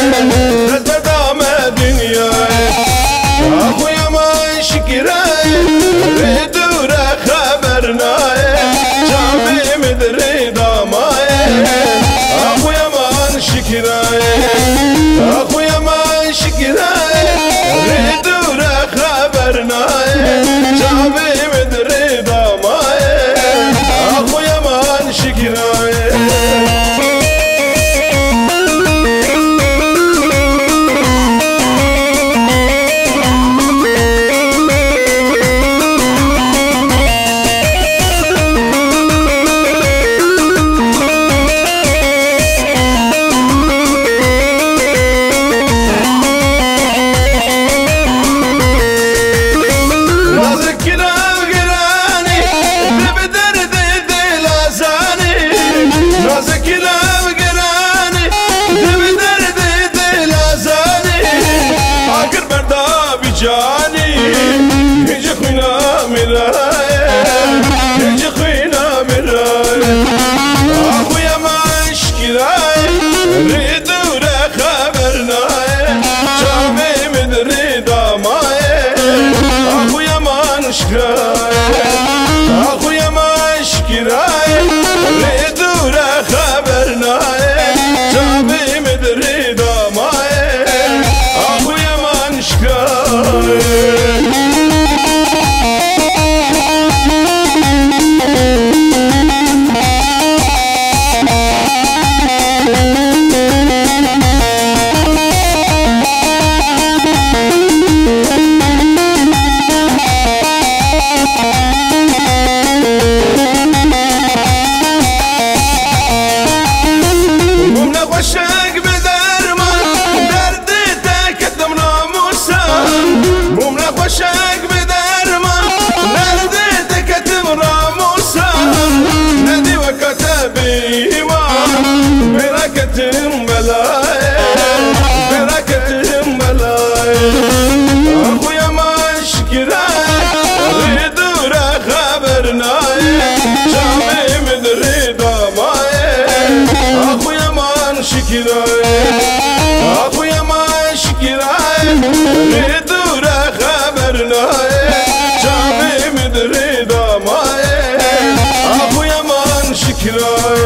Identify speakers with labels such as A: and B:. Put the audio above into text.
A: دام دنیا اخویا من شکرای دور خبر نای جامع مدر دامای اخویا من شکرای اخویا من شکرای دور خبر نای جامع مدر دامای اخویا من شکرای جانی هیچ خوینا میرای هیچ خوینا میرای آخویا من شکرای ری دور خبر نای جامع مدر دامای آخویا من شکرای آخویا من شکرای ری دور خبر نای جامع مدر دامای آخویا من شکرای شاق بدرمان نردي تكتم راموسا ندي وكتب إيمان بركتم بلاي بركتم بلاي أخويا ما شكراي ردور خبرناي جامع مدري داماي أخويا ما شكراي أخويا ما شكراي ردور جامع مدري داماي أخويا من شكراي